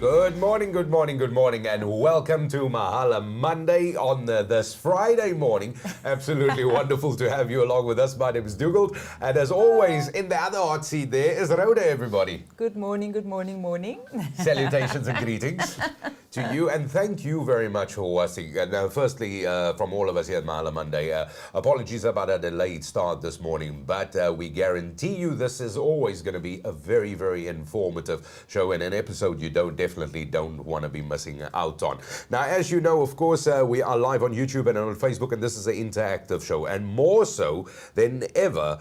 Good morning, good morning, good morning, and welcome to Mahala Monday on this Friday morning. Absolutely wonderful to have you along with us. My name is Dougal, and as always, in the other hot seat there is Rhoda, everybody. Good morning, morning. Salutations and greetings to you, and thank you very much for watching. Firstly, from all of us here at Mahala Monday, apologies about a delayed start this morning, but we guarantee you this is always going to be a very, very informative show and an episode you definitely don't want to be missing out on. Now, as you know, of course, we are live on YouTube and on Facebook, and this is an interactive show, and more so than ever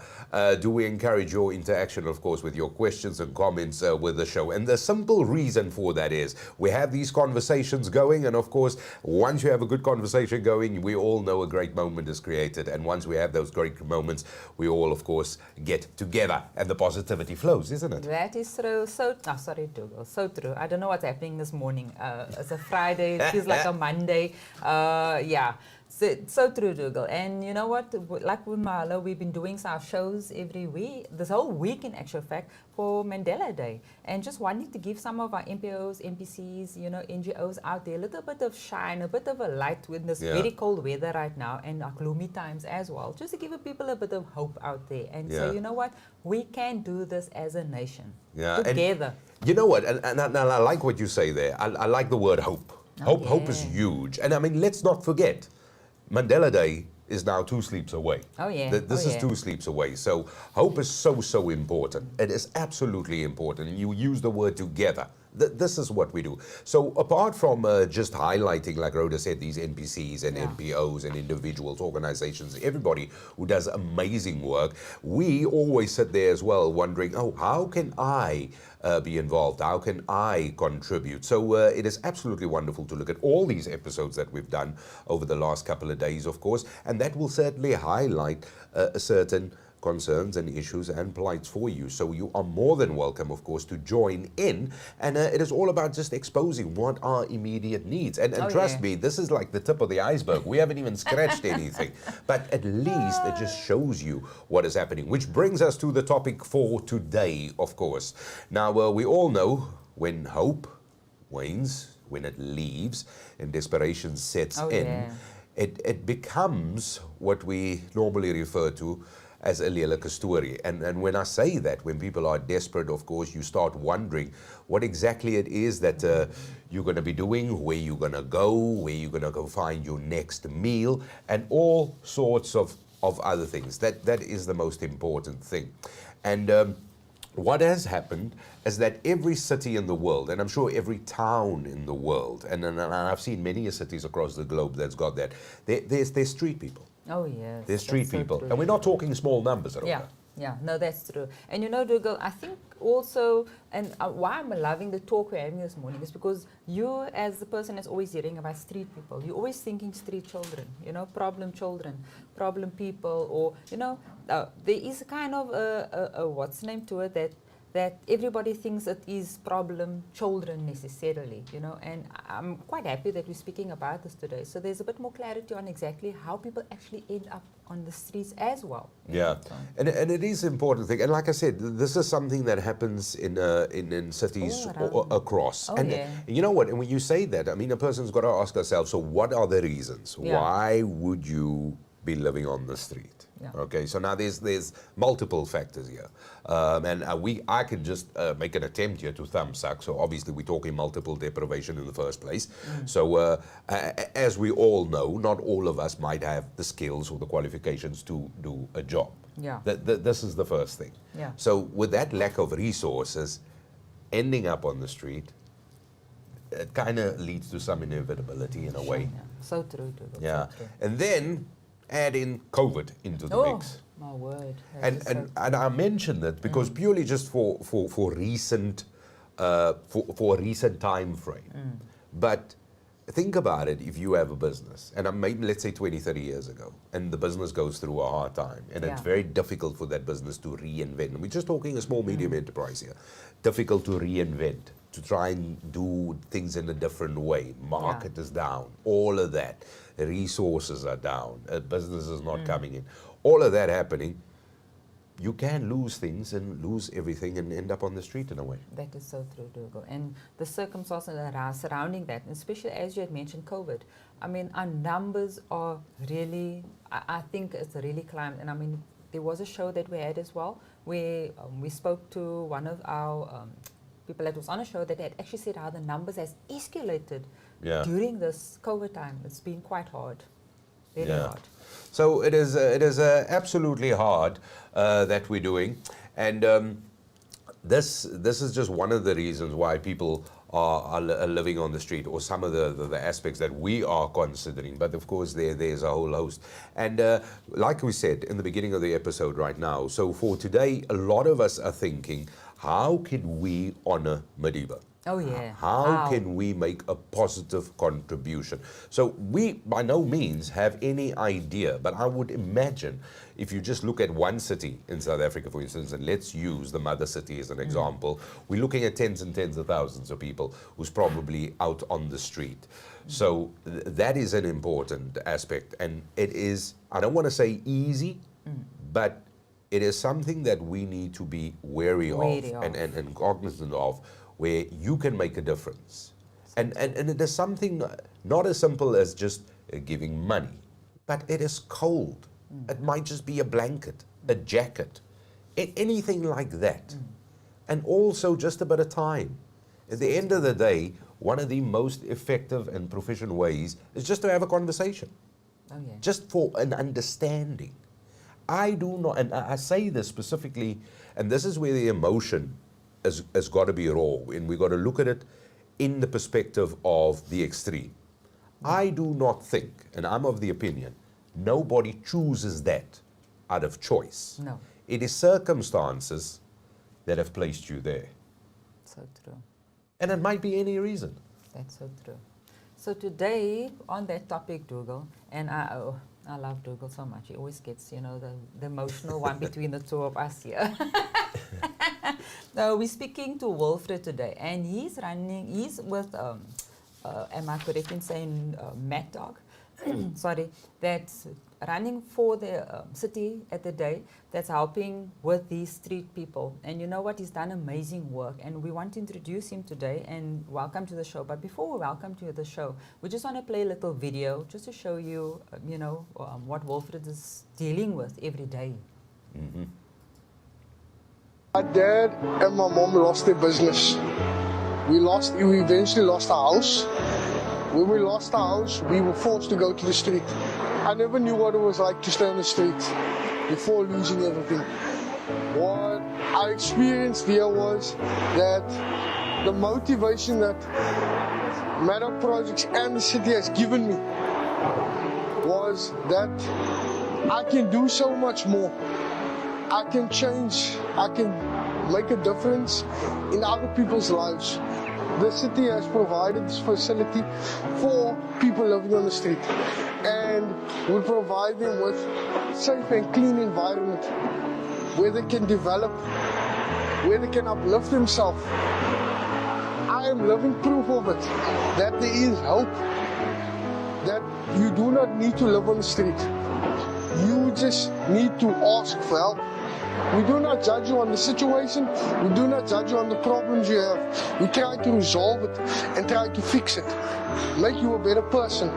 do we encourage your interaction, of course, with your questions and comments with the show. And the simple reason for that is we have these conversations going, and of course, once you have a good conversation going, we all know a great moment is created, and once we have those great moments, we all, of course, get together, and the positivity flows, isn't it? That is true. Sorry, Dougal. So true. I don't know what's happening this morning. It's a Friday. It feels like a Monday. Yeah. So true, Dougal. And you know what? Like with Mahala, we've been doing our shows every week, this whole week in actual fact, for Mandela Day. And just wanting to give some of our MPOs, MPCs, NGOs out there a little bit of shine, a bit of a light with this very cold weather right now and our gloomy times as well. Just to give people a bit of hope out there. And so, you know what? We can do this as a nation. Together. And you know what? And I like what you say there. I like the word hope. Hope is huge. And I mean, let's not forget, Mandela Day is now 2 sleeps away. Oh, yeah. This is 2 sleeps away. So hope is so important. It is absolutely important. And you use the word together. This is what we do. So apart from just highlighting, like Rhoda said, these NPCs and NPOs and individuals, organizations, everybody who does amazing work, we always sit there as well wondering, oh, how can I be involved? How can I contribute? So it is absolutely wonderful to look at all these episodes that we've done over the last couple of days, of course, and that will certainly highlight certain concerns and issues and plights for you. So you are more than welcome, of course, to join in. And it is all about just exposing what are immediate needs. And trust me, this is like the tip of the iceberg. We haven't even scratched anything. But at least it just shows you what is happening, which brings us to the topic for today, of course. Now, we all know when hope wanes, when it leaves and desperation sets in, it becomes what we normally refer to as a lelike story. And when I say that, when people are desperate, of course, you start wondering what exactly it is that you're going to be doing, where you're going to go, where you're going to go find your next meal, and all sorts of other things. That is the most important thing. And what has happened is that every city in the world, and I'm sure every town in the world, and I've seen many cities across the globe that's got that, there's street people. Oh, yes. They're street people. So and we're not talking small numbers at all. Yeah, no, that's true. And you know, Dougal, I think also, and why I'm loving the talk we're having this morning is because you, as the person that's always hearing about street people, you're always thinking street children, problem people, or, there is kind of a what's the name to it, that everybody thinks it is problem children necessarily, and I'm quite happy that we're speaking about this today. So there's a bit more clarity on exactly how people actually end up on the streets as well. Yeah, and it is an important thing. And like I said, this is something that happens in cities across. And you know what, and when you say that, I mean, a person's got to ask herself, so what are the reasons? Why would you be living on the street? Okay, so now there's multiple factors here, and I can just make an attempt here to thumb suck. So obviously we're talking multiple deprivation in the first place. So as we all know, not all of us might have the skills or the qualifications to do a job. This is the first thing. So with that lack of resources, ending up on the street, it kind of leads to some inevitability in a way. So true. And then add in COVID into the mix. My word. And I mention that because purely just for recent for a recent time frame. But think about it, if you have a business, and maybe let's say 20, 30 years ago, and the business goes through a hard time, and it's very difficult for that business to reinvent. And we're just talking a small, medium enterprise here. Difficult to reinvent, to try and do things in a different way. Market is down, all of that. Resources are down, business is not coming in. All of that happening, you can lose things and lose everything and end up on the street in a way. That is so true, Dougal. And the circumstances that are surrounding that, especially as you had mentioned COVID, I mean, our numbers are really, I think it's really climbed. And I mean, there was a show that we had as well, where we spoke to one of our people that was on a show that had actually said how the numbers has escalated during this COVID time. It's been quite hard, very hard. So it is absolutely hard that we're doing, and this is just one of the reasons why people are living on the street, or some of the aspects that we are considering. But of course, there's a whole host. And like we said in the beginning of the episode right now, so for today, a lot of us are thinking, how can we honor Madiba? Oh, yeah. How can we make a positive contribution? So we, by no means, have any idea, but I would imagine if you just look at one city in South Africa, for instance, and let's use the mother city as an example, we're looking at tens and tens of thousands of people who's probably out on the street. So that is an important aspect, and it is, I don't want to say easy, but it is something that we need to be wary of. And cognizant of, where you can make a difference. And it is something not as simple as just giving money, but it is cold. It might just be a blanket, a jacket, anything like that. And also just a bit of time. At the end of the day, one of the most effective and proficient ways is just to have a conversation. Oh, yeah. Just for an understanding. I do not, and I say this specifically, and this is where the emotion has got to be raw, and we've got to look at it in the perspective of the extreme. I do not think, and I'm of the opinion, nobody chooses that out of choice. No. It is circumstances that have placed you there. So true. And it might be any reason. That's so true. So today, on that topic, Dougal, and I love Dougal so much. He always gets, you know, the emotional one between the two of us here. So we're speaking to Wilfred today, and he's with, am I correct in saying Mad Dog? Sorry, that's running for the city at the day, that's helping with these street people. And you know what, he's done amazing work, and we want to introduce him today and welcome to the show. But before we welcome to the show, we just want to play a little video just to show you, you know, what Wilfred is dealing with every day. Mm-hmm. My dad and my mom lost their business. We eventually lost our house. When we lost our house, we were forced to go to the street. I never knew what it was like to stay on the street before losing everything. What I experienced here was that the motivation that Mahala Projects and the city has given me was that I can do so much more. I can change, I can make a difference in other people's lives. The city has provided this facility for people living on the street, and will provide them with safe and clean environment where they can develop, where they can uplift themselves. I am living proof of it, that there is hope, that you do not need to live on the street. You just need to ask for help. We do not judge you on the situation. We do not judge you on the problems you have. We try to resolve it and try to fix it. Make you a better person.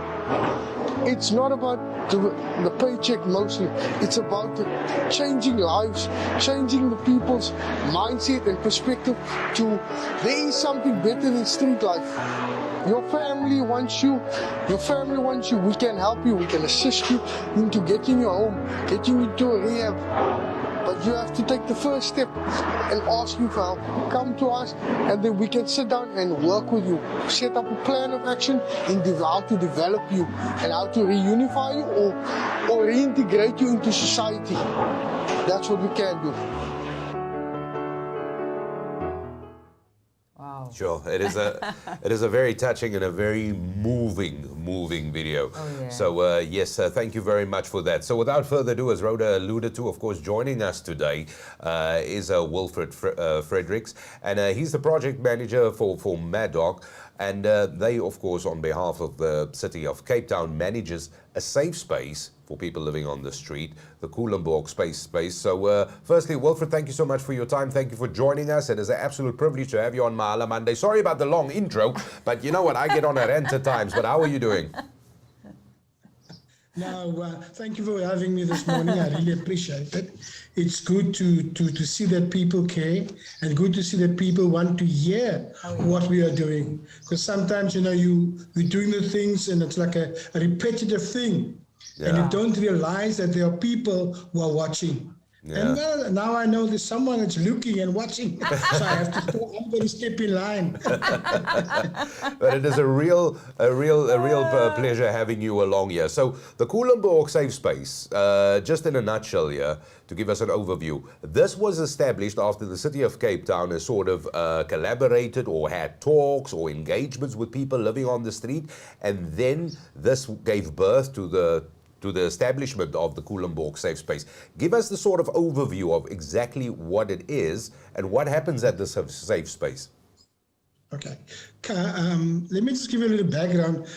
It's not about the paycheck mostly. It's about changing lives, changing the people's mindset and perspective to there is something better than street life. Your family wants you. Your family wants you. We can help you. We can assist you into getting you home, getting you to a rehab. But you have to take the first step and ask you for help. Come to us, and then we can sit down and work with you. Set up a plan of action in how to develop you and how to reunify you or reintegrate you into society. That's what we can do. Sure, it is a very touching and a very moving video. Oh, yeah. So yes, thank you very much for that. So without further ado, as Rhoda alluded to, of course, joining us today is Wilfred Fredericks, and he's the project manager for Mad Dog. And they, of course, on behalf of the City of Cape Town, manages a safe space for people living on the street, the Culemborg space. So firstly, Wilfred, thank you so much for your time. Thank you for joining us. It is an absolute privilege to have you on Mahala Monday. Sorry about the long intro, but you know what? I get on a rant at times. But how are you doing? No, thank you for having me this morning. I really appreciate it. It's good to see that people care, and good to see that people want to hear what we are doing. Because sometimes, we're doing the things and it's like a repetitive thing. Yeah. And you don't realize that there are people who are watching. Yeah. And well, now I know there's someone that's looking and watching, so I have to. I'm going to step in line. But it is a real pleasure having you along here. So the Culemborg Safe Space, just in a nutshell here, to give us an overview. This was established after the City of Cape Town has sort of collaborated or had talks or engagements with people living on the street, and then this gave birth to the establishment of the Culemborg Safe Space. Give us the sort of overview of exactly what it is and what happens at the safe space. Okay. Let me just give you a little background.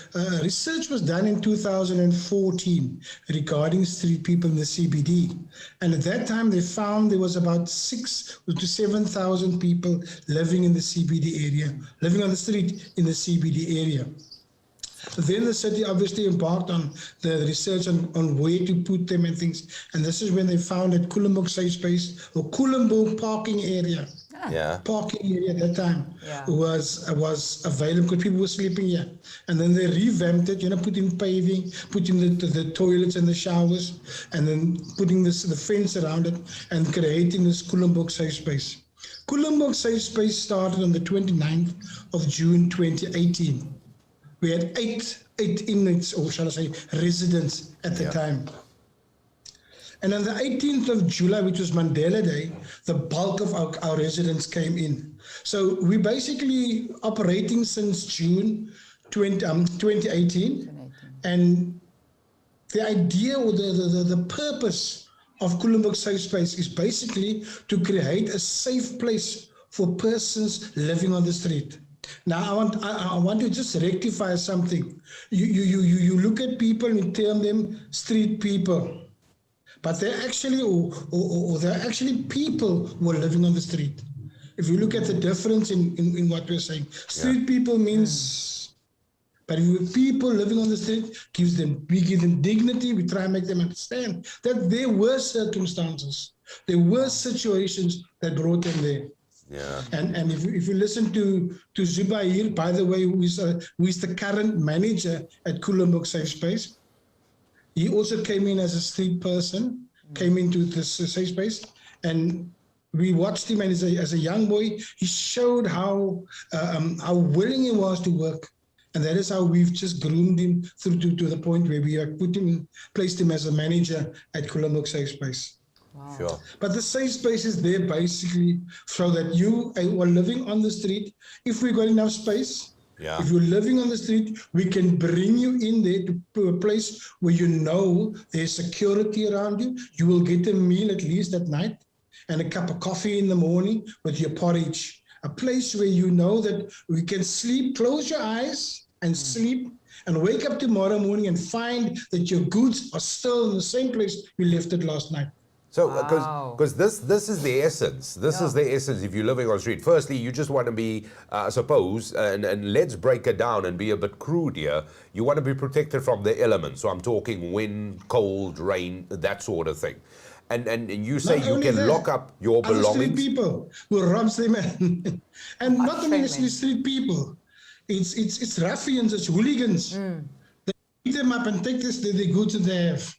Research was done in 2014 regarding street people in the CBD. And at that time, they found there was about 6,000 to 7,000 people living in the CBD area, living on the street in the CBD area. Then the city obviously embarked on the research on where to put them and things. And this is when they found that Culemborg Safe Space or Culemborg parking area. Yeah. Parking area at that time was available because people were sleeping here. And then they revamped it, put in paving, put in the toilets and the showers, and then putting the fence around it and creating this Culemborg Safe Space. Culemborg Safe Space started on the 29th of June 2018. We had eight inmates, or shall I say, residents at the time. And on the 18th of July, which was Mandela Day, the bulk of our residents came in. So we're basically operating since June 2018. And the idea or the purpose of Culemborg Safe Space is basically to create a safe place for persons living on the street. Now, I want to just rectify something. You look at people and you term them street people, but they're actually, or they're actually people who are living on the street. If you look at the difference in what we're saying, street people means, but if people living on the street, we give them dignity, we try and make them understand that there were circumstances, there were situations that brought them there. Yeah. And if you listen to Zubair, by the way, who is the current manager at Culemborg Safe Space, he also came in as a street person, came into this safe space, and we watched him. And as a young boy, he showed how willing he was to work, and that is how we've just groomed him through to the point where we have placed him as a manager at Culemborg Safe Space. Wow. Sure. But the safe space is there basically so that you are living on the street. If we got enough space, if you're living on the street, we can bring you in there to a place where there's security around you. You will get a meal at least at night and a cup of coffee in the morning with your porridge. A place where you know that we can sleep, close your eyes and sleep, and wake up tomorrow morning and find that your goods are still in the same place you left it last night. So, because this is the essence. This is the essence if you're living on the street. Firstly, you just want to be, I suppose, and let's break it down and be a bit crude here. You want to be protected from the elements. So I'm talking wind, cold, rain, that sort of thing. And you say you can lock up your belongings. Street people who robs them and not only necessarily street people. It's ruffians, it's hooligans. They beat them up and take the goods that they have.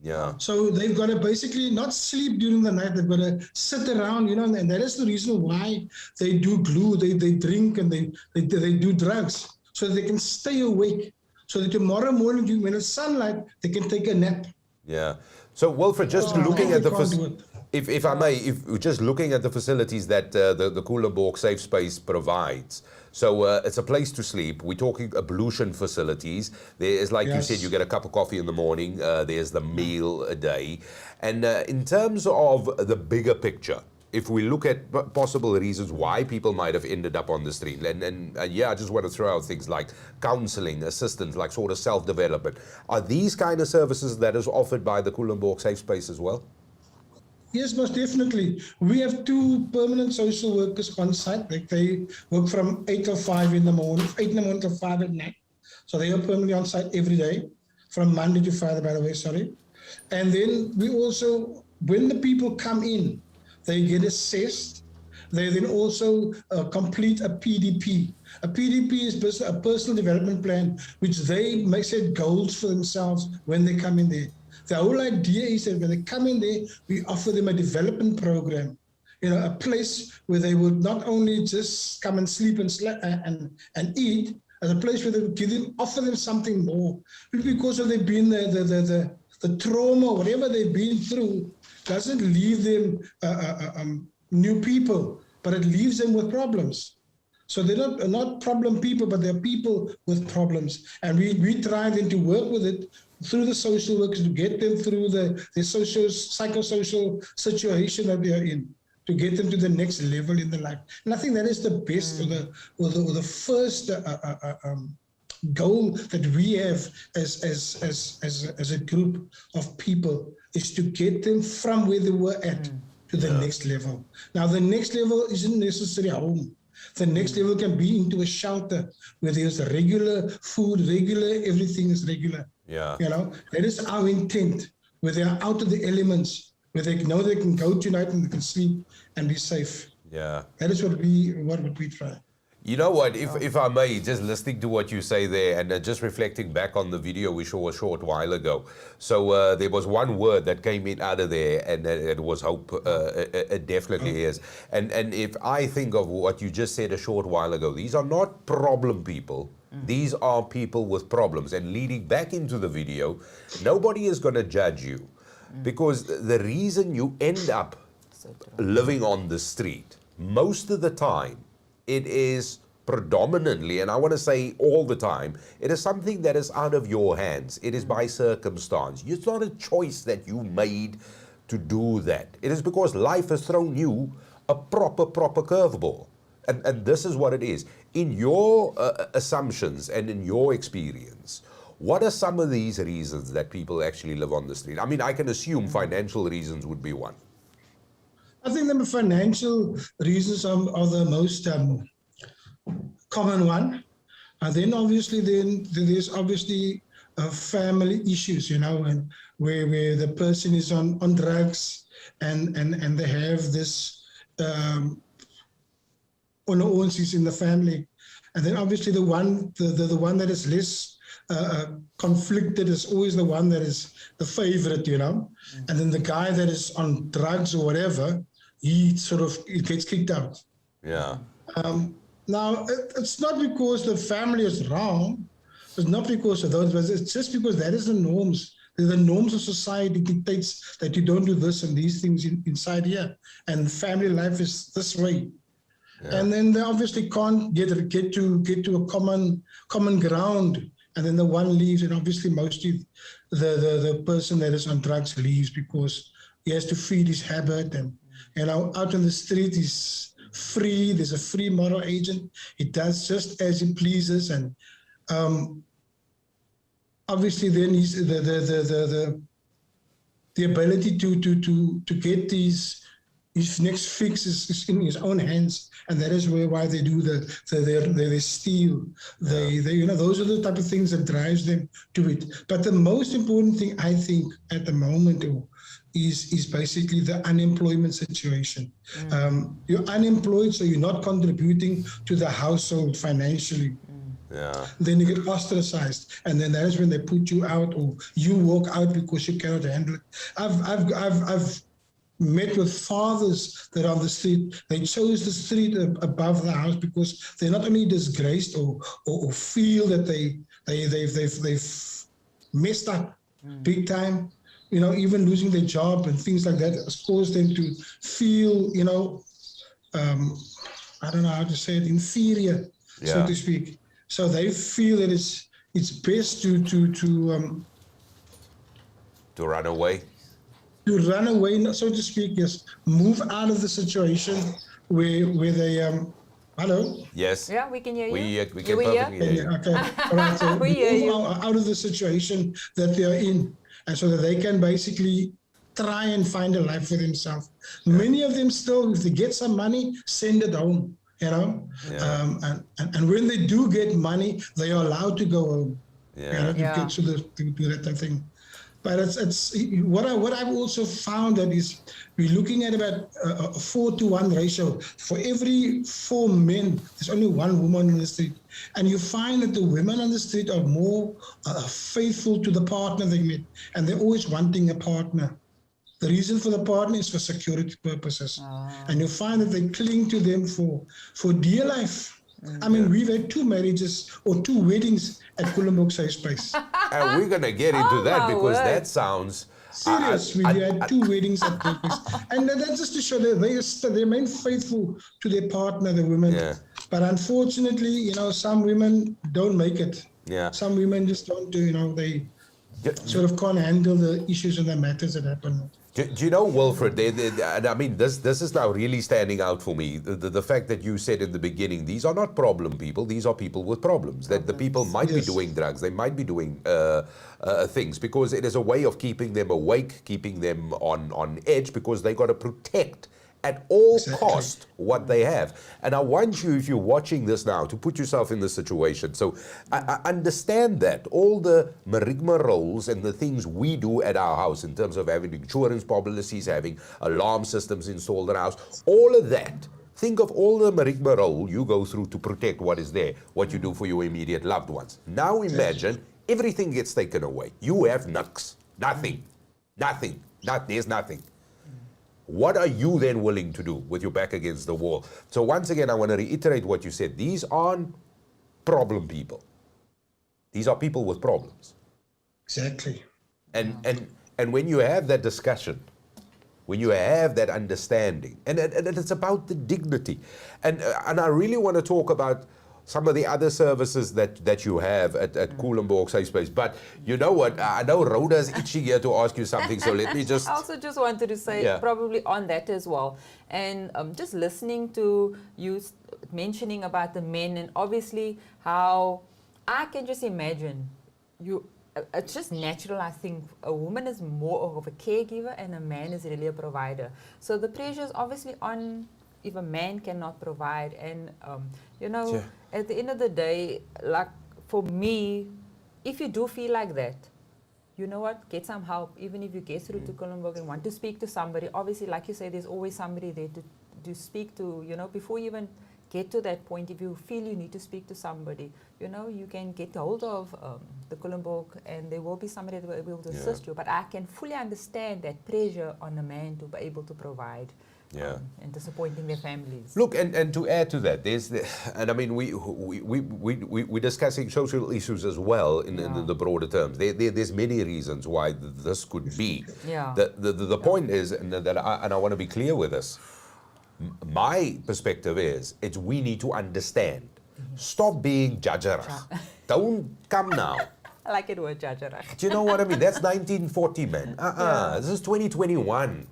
Yeah. So they've got to basically not sleep during the night. They've got to sit around, and that is the reason why they do glue, they drink, and they do drugs, so that they can stay awake. So that tomorrow morning, when it's sunlight, they can take a nap. Yeah. So, Wilfred, just looking at if I may, if just looking at the facilities that the Culemborg Safe Space provides. So it's a place to sleep. We're talking ablution facilities. There is, like you said, you get a cup of coffee in the morning. There's the meal a day. And in terms of the bigger picture, if we look at possible reasons why people might have ended up on the street, and yeah, I just want to throw out things like counseling, assistance, like sort of self-development. Are these kind of services that is offered by the Culemborg Safe Space as well? Yes, most definitely. We have 2 permanent social workers on site. Like they work from 8 till 5 in the morning, 8 in the morning till 5 at night. So they are permanently on site every day, from Monday to Friday, by the way, sorry. And then we also, when the people come in, they get assessed. They then also complete a PDP. A PDP is a personal development plan, which they may set goals for themselves when they come in there. The whole idea is that when they come in there, we offer them a development program, a place where they would not only just come and sleep and eat, as a place where they would offer them something more. Because of they've been the trauma, whatever they've been through, doesn't leave them new people, but it leaves them with problems. So they're not problem people, but they're people with problems. And we try then to work with it through the social workers to get them through the psychosocial situation that they are in, to get them to the next level in their life. And I think that is the best or the first goal that we have as a group of people, is to get them from where they were at to the next level. Now, the next level isn't necessarily home. The next level can be into a shelter where there's regular food, everything is regular. Yeah. That is our intent, where they are out of the elements, where they know they can go tonight and they can sleep and be safe. Yeah. That is what we try. You know what, if I may, just listening to what you say there and just reflecting back on the video we saw a short while ago. So there was one word that came in out of there, and it was hope. It definitely is. And if I think of what you just said a short while ago, these are not problem people. These are people with problems. And leading back into the video, nobody is going to judge you. Because the reason you end up living on the street, most of the time, it is predominantly, and I want to say all the time, it is something that is out of your hands. It is by circumstance. It's not a choice that you made to do that. It is because life has thrown you a proper curveball. And this is what it is. In your assumptions and in your experience, what are some of these reasons that people actually live on the street? I mean, I can assume financial reasons would be one. I think the financial reasons are the most common one. And then obviously there's obviously family issues, and where the person is on drugs and they have this unease in the family. And then obviously the one that is less conflicted is always the one that is the favorite, And then the guy that is on drugs or whatever, he gets kicked out. Yeah. Now, it's not because the family is wrong. It's not because of those, but it's just because that is the norms. The norms of society dictates that you don't do this and these things inside here. And family life is this way. Yeah. And then they obviously can't get to a common ground. And then the one leaves, and obviously mostly the person that is on drugs leaves because he has to feed his habit. And out on the street he's free. There's a free moral agent. He does just as he pleases, and obviously then he's the ability to get his next fix is in his own hands, and that is why they do they steal. They those are the type of things that drives them to it. But the most important thing I think at the moment is basically the unemployment situation. You're unemployed, so you're not contributing to the household financially. Yeah. Then you get ostracized, and then that is when they put you out, or you walk out because you cannot handle it. I've met with fathers that are on the street. They chose the street above the house because they're not only disgraced or feel that they've messed up big time. Even losing their job and things like that has caused them to feel, I don't know how to say it, inferior, so to speak. So they feel that it's best to run away. to run away, so to speak, yes, move out of the situation where they hello. Yes. Yeah, we can hear you. We can we perfectly hear you. Okay, all right. So We hear move you. out of the situation that they are in, and so that they can basically try and find a life for themselves. Many of them still, if they get some money, send it home. You know, and when they do get money, they are allowed to go home. Yeah. You know, to get to that type of thing. But it's what I've also found that is we're looking at about a 4-to-1 ratio. For every 4 men, there's only 1 woman on the street, and you find that the women on the street are more faithful to the partner they met, and they're always wanting a partner. The reason for the partner is for security purposes, and you find that they cling to them for dear life. I mean, we've had 2 marriages or 2 weddings at Culemborg Safe Space. And we're going to get into that my because word. that sounds... Serious, we had 2 weddings at Culemborg Space. And that's just to show that they remain faithful to their partner, the women. Yeah. But unfortunately, you know, some women don't make it. Yeah. Some women just don't do, you know, they sort of can't handle the issues and the matters that happen. Do you know, Wilfred, and I mean, this is now really standing out for me. The fact that you said in the beginning, these are not problem people, these are people with problems. That the people might be doing drugs, they might be doing things, because it is a way of keeping them awake, keeping them on edge, because they got to protect at all cost what they have. And I want you, if you're watching this now, to put yourself in this situation. So I understand that all the marigma roles and the things we do at our house in terms of having insurance policies, having alarm systems installed in our house, all of that. Think of all the marigma role you go through to protect what is there, what you do for your immediate loved ones. Now imagine everything gets taken away. You have niks, nothing, there's nothing. What are you then willing to do with your back against the wall? So once again, I want to reiterate what you said. These aren't problem people. These are people with problems. Exactly. And when you have that discussion, when you have that understanding, and it's about the dignity. And I really want to talk about some of the other services that you have at Culemborg Safe Space. But you know what? I know Rhoda's itching here to ask you something, so let me just... I also just wanted to say probably on that as well. And just listening to you mentioning about the men, and obviously how I can just imagine it's just natural, I think. A woman is more of a caregiver and a man is really a provider. So the pressure is obviously on if a man cannot provide. And, at the end of the day, like for me, if you do feel like that, you know what, get some help. Even if you get through to Culemborg and want to speak to somebody, obviously, like you say, there's always somebody there to speak to, before you even get to that point. If you feel you need to speak to somebody, you can get hold of the Culemborg, and there will be somebody that will be able to assist you. But I can fully understand that pressure on a man to be able to provide. And disappointing their families. Look, and to add to that, and I mean, we're discussing social issues as well in the broader terms. There's many reasons why this could be. The point is, and I want to be clear with this. My perspective is, we need to understand. Stop being judgerach. Don't come now. I like it word judgerach. Do you know what I mean? That's 1940, man. This is 2021.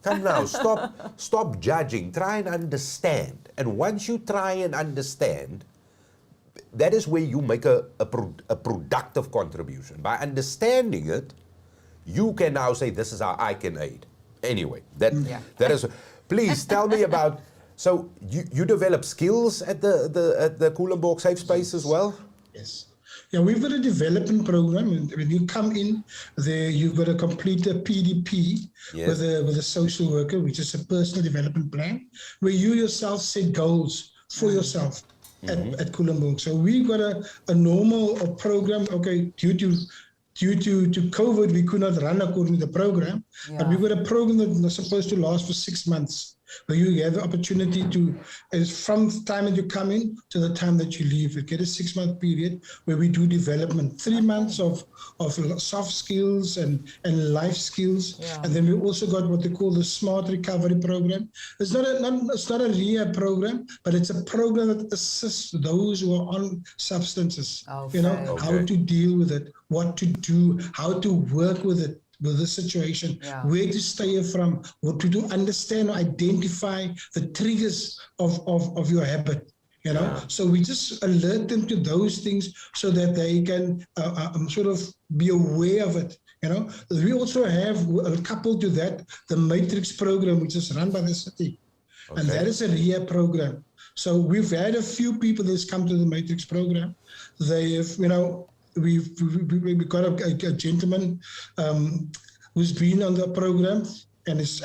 Come now, stop judging. Try and understand. And once you try and understand, that is where you make a productive contribution. By understanding it, you can now say, this is how I can aid. Anyway, that is. Please tell me about. So you develop skills at the Culemborg Safe Space as well? Yes. Yeah, we've got a development program. When you come in there, you've got to complete a PDP with a social worker, which is a personal development plan, where you yourself set goals for yourself at Culemborg. So we've got a normal program. Okay, due to COVID, we could not run according to the program, but we've got a program that was supposed to last for 6 months, where you have the opportunity to, from the time that you come in to the time that you leave, you get a 6-month period where we do development, 3 months of soft skills and life skills, and then we also got what they call the Smart Recovery Program. It's not a rehab program, but it's a program that assists those who are on substances. How to deal with it, what to do, how to work with it. with this situation, Yeah. where to stay from, what to do, understand or identify the triggers of your habit. You know, so we just alert them to those things so that they can sort of be aware of it. You know, we also have, coupled to that, the Matrix program, which is run by the city. And that is a rehab program. So we've had a few people that's come to the Matrix program. They have, you know, we've got a gentleman who's been on the program and is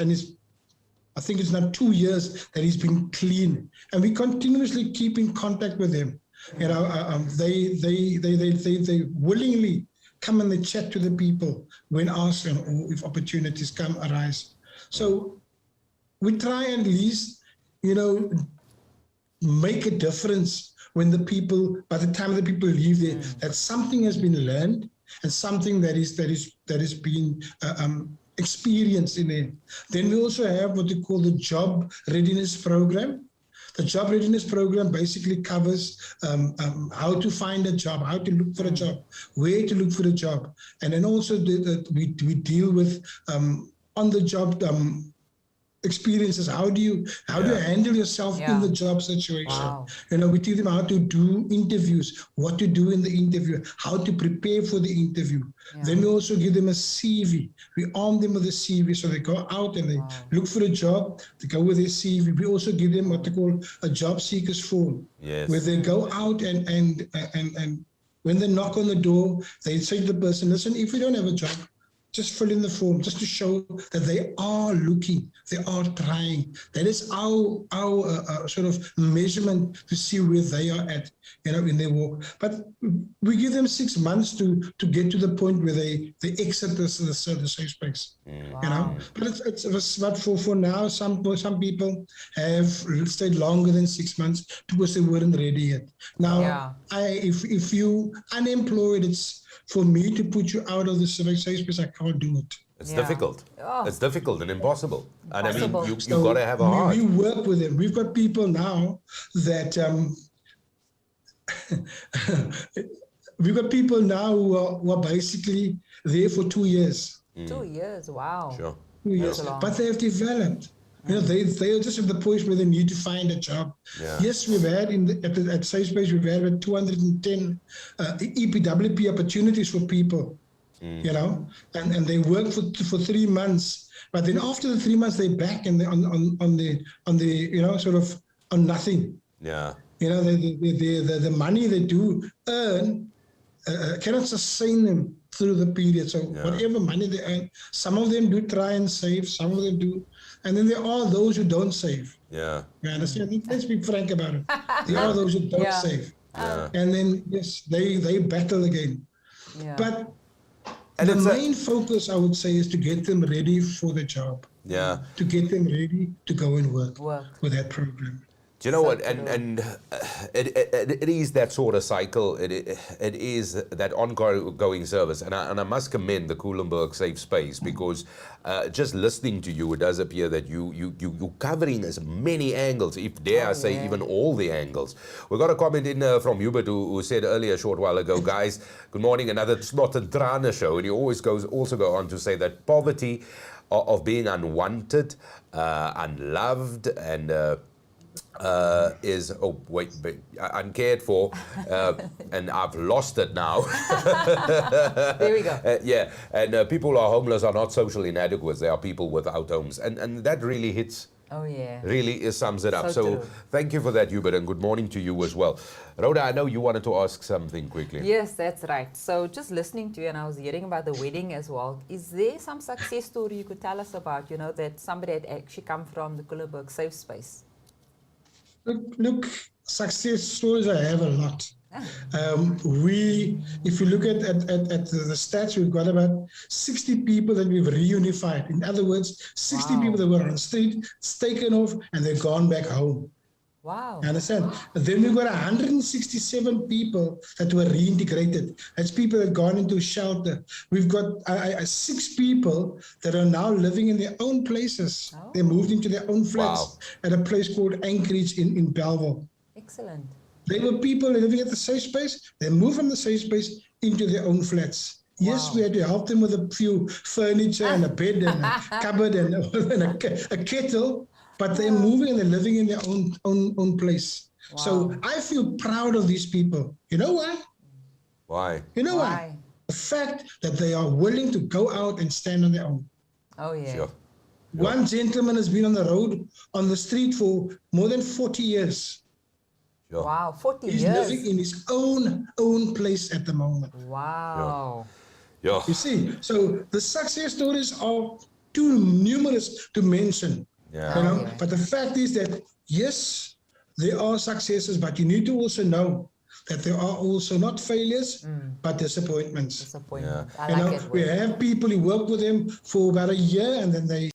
I think it's now 2 years that he's been clean, and we continuously keep in contact with him. You know, they willingly come and they chat to the people when asked, or if opportunities arise. So we try and at least, you know, make a difference when the people, by the time the people leave there, that something has been learned and something that is being experience in it. Then we also have what we call the job readiness program. The job readiness program basically covers how to find a job, how to look for a job, where to look for a job, and then also we deal with on the job experiences. How do you handle yourself in the job situation? Wow. You know, we teach them how to do interviews, what to do in the interview, how to prepare for the interview. Then we also give them a CV. We arm them with a CV, so they go out and they look for a job. They go with their CV. We also give them what they call a job seekers form, where they go out and when they knock on the door, they say to the person, listen, if you don't have a job, just fill in the form, just to show that they are looking, they are trying. That is our sort of measurement to see where they are at, you know, in their walk. But we give them 6 months to get to the point where they exit the safe space, you know. But but for now, some people have stayed longer than 6 months because they weren't ready yet. Now, if you unemployed, it's for me to put you out of the safe space, I can't do it. It's difficult. It's difficult and impossible. And I mean, you've So got to have a heart. We work with them. We've got people now that we've got people now who are basically there for 2 years. 2 years, wow. Sure. 2 years, but they have developed. You know, they are just at the point where they need to find a job. Yes, we've had at Safe Space, we've had about 210 EPWP opportunities for people, you know, and they work for 3 months. But then after the 3 months, they're back and they're on the you know, sort of on nothing. Yeah. You know, the money they do earn cannot sustain them through the period. So whatever money they earn, some of them do try and save, some of them do. And then there are those who don't save. Yeah. You understand? Let's be frank about it. There are those who don't save. And then, yes, they battle again. But the main focus, I would say, is to get them ready for the job. Yeah. To get them ready to go and work with that program. Do you know what? And it is that sort of cycle. It is that ongoing service. And I must commend the Culemborg Safe Space, because just listening to you, it does appear that you're covering as many angles, if dare I say even all the angles. We got a comment in from Hubert who said earlier, a short while ago, guys, good morning, another Snot and Trana show. And he also go on to say that poverty of being unwanted, unloved, and is uncared for, and I've lost it now. There we go. And people who are homeless are not socially inadequate. They are people without homes, and that really hits. Really sums it up. So thank you for that, Hubert, and good morning to you as well. Rhoda, I know you wanted to ask something quickly. Yes, that's right. So just listening to you, and I was hearing about the wedding as well. Is there some success story you could tell us about, you know, that somebody had actually come from the Culemborg Safe Space? Look, success stories, I have a lot. If you look at the stats, we've got about 60 people that we've reunified. In other words, 60 people that were on the street, it's taken off, and they've gone back home. Wow. You understand? Then we've got 167 people that were reintegrated. That's people that gone into shelter. We've got 6 people that are now living in their own places. They moved into their own flats at a place called Anchorage in Belleville. Excellent. They were people living at the safe space. They moved from the safe space into their own flats. Yes, we had to help them with a few furniture and a bed and a cupboard and a kettle, but they're moving and they're living in their own place. Wow. So I feel proud of these people. You know why? Why? You know why? Why? The fact that they are willing to go out and stand on their own. Oh, yeah. Sure. One gentleman has been on the road, on the street for more than 40 years. Sure. Wow, 40 He's years. living in his own place at the moment. Wow. Yeah. You see, so the success stories are too numerous to mention. Yeah. You know, Yeah. but the fact is that yes, there are successes, but you need to also know that there are also not failures, but disappointments. Disappointment. Yeah. I You like know, it. we Will. have people who work with them for about a year and then they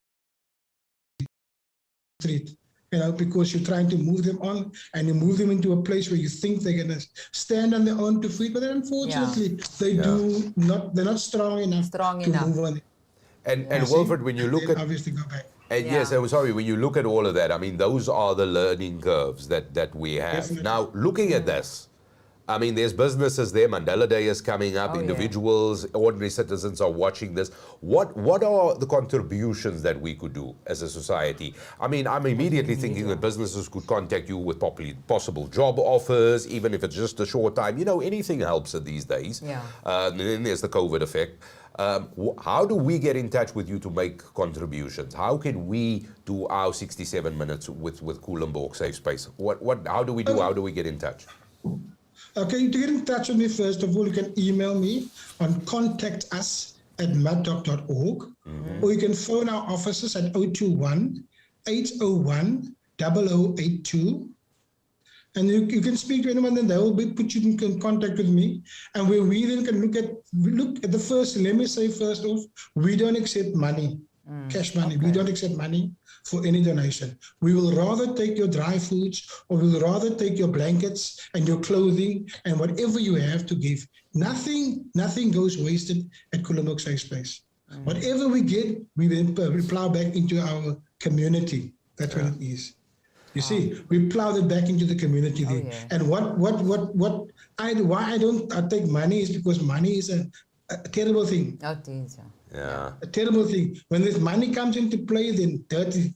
street. You know, because you're trying to move them on and you move them into a place where you think they're gonna stand on their own 2 feet, but then unfortunately they're not strong enough Strong to enough. move on. And You see? Wilfred, when you And look then at obviously go back. And Yeah. yes, I'm sorry, when you look at all of that, I mean, those are the learning curves that we have. Definitely. Now, looking at this, I mean, there's businesses there, Mandela Day is coming up, Oh, yeah. individuals, ordinary citizens are watching this. What are the contributions that we could do as a society? I mean, I'm immediately thinking that businesses could contact you with possible job offers, even if it's just a short time. You know, anything helps these days. Yeah. Then there's the COVID effect. How do we get in touch with you to make contributions? How can we do our 67 minutes with Culemborg Safe Space? How do we do? How do we get in touch? Okay, to get in touch with me, first of all, you can email me on contactus@maddoc.org, or you can phone our offices at 021-801-0082. And you can speak to anyone, then they will put you in contact with me. And where we then can look at the first, let me say first off, we don't accept money, cash money. We don't accept money for any donation. We will rather take your dry foods, or we will rather take your blankets and your clothing and whatever you have to give. Nothing goes wasted at Culemborg Safe Space. Whatever we get, we then plow back into our community. That's what it is. You see, we plowed it back into the community there. yeah. And why I don't take money is because money is a terrible thing. Oh, geez, yeah. Yeah. A terrible thing. When this money comes into play, then dirty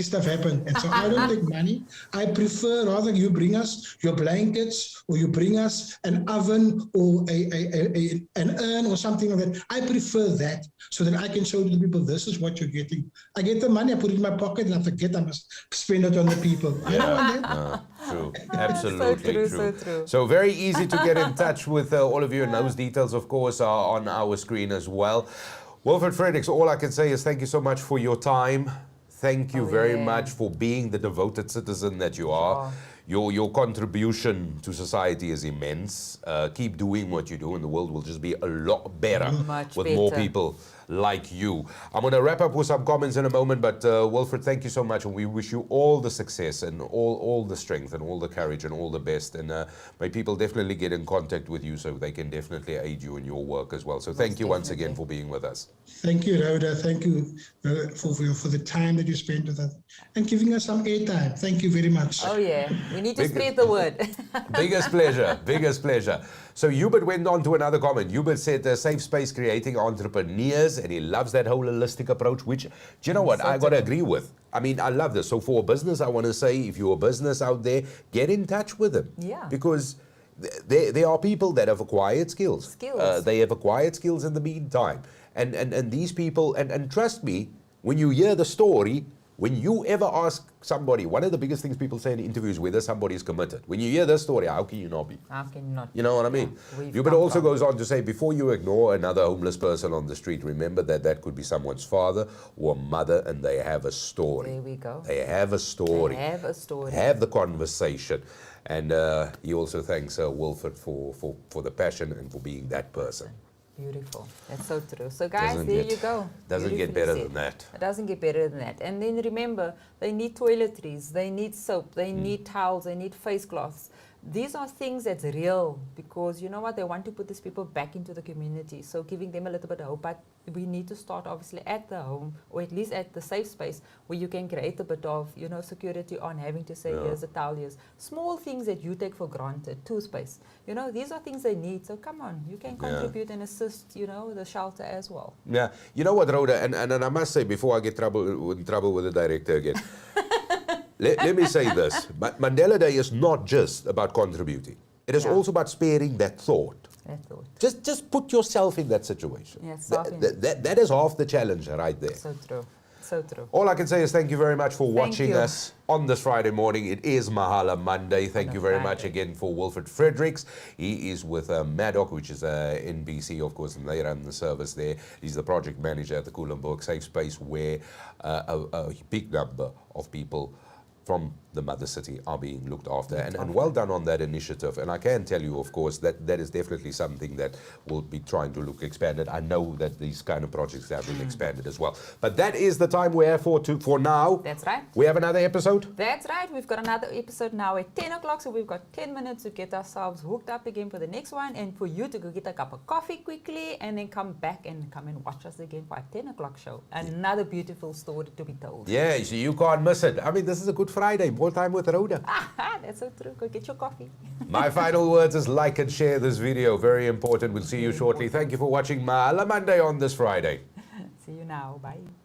stuff happens. And so I don't take money. I prefer rather you bring us your blankets, or you bring us an oven, or an urn or something like that. I prefer that, so that I can show to the people, this is what you're getting. I get the money, I put it in my pocket, and I forget I must spend it on the people. I don't want that. True. Absolutely true, true. so true. So very easy to get in touch with all of you, and those details, of course, are on our screen as well. Wilfred, Fredericks, all I can say is thank you so much for your time. Thank you very much for being the devoted citizen that you are. Your contribution to society is immense. Keep doing what you do, and the world will just be a lot better Much with more better. people like you. I'm going to wrap up with some comments in a moment, but Wilfred, thank you so much, and we wish you all the success and all the strength and all the courage and all the best. And may people definitely get in contact with you so they can definitely aid you in your work as well. So thank you once again for being with us. Thank you, Rhoda. Thank you for the time that you spent with us and giving us some airtime. Thank you very much. Oh, yeah. We need to spread the word. Biggest pleasure, biggest pleasure. So Hubert went on to another comment. Hubert said, safe space creating entrepreneurs, and he loves that whole holistic approach, which, do you know what, I got to agree with. I mean, I love this. So for a business, I want to say, if you're a business out there, get in touch with them. Yeah. Because there are people that have acquired skills. They have acquired skills in the meantime. And these people, and trust me, when you hear the story, when you ever ask somebody, one of the biggest things people say in interviews, whether somebody is committed. When you hear this story, how can you not be? How can you not? You know what I mean? We've Hubert come also from- goes on to say, before you ignore another homeless person on the street, remember that that could be someone's father or mother, and they have a story. There we go. They have a story. They have a story. Have the conversation. And he also thanks Wilfred for the passion and for being that person. Beautiful. That's so true. So guys, Doesn't there get- you go. doesn't get Beautifully better said. than that. It doesn't get better than that. And then remember, they need toiletries, they need soap, they need towels, they need face cloths. these are things that's real, because you know what, they want to put these people back into the community, so giving them a little bit of hope. But we need to start obviously at the home, or at least at the safe space, where you can create a bit of, you know, security on having to say, here's a towel, here's small things that you take for granted, toothpaste, you know, these are things they need. So come on, you can contribute and assist, you know, the shelter as well. Yeah, you know what, Rhoda, and I must say, before I get in trouble with the director again, let me say this. Mandela Day is not just about contributing. It is also about sparing that thought. That thought. Just put yourself in that situation. Yes, that is half the challenge right there. So true. So true. All I can say is thank you very much for watching you. us on this Friday morning. It is Mahala Monday. Thank you very much again for Wilfred Fredericks. He is with Maddock, which is NBC, of course, and they run the service there. He's the project manager at the Culemborg Safe Space, where a big number of people from the mother city are being looked after, and well done on that initiative. And I can tell you, of course, that is definitely something that will be trying to look expanded. I know that these kind of projects have been expanded as well. But that is the time we have for now. That's right. We have another episode? That's right. We've got another episode now at 10 o'clock, so we've got 10 minutes to get ourselves hooked up again for the next one, and for you to go get a cup of coffee quickly, and then come back and come and watch us again for our 10 o'clock show. Another beautiful story to be told. Yeah, so you can't miss it. I mean, this is a Good Friday. More time with Rhoda. That's so true. Go get your coffee. My final words is like and share this video. Very important. We'll see you shortly. Thank you for watching Mahala Monday on this Friday. See you now. Bye.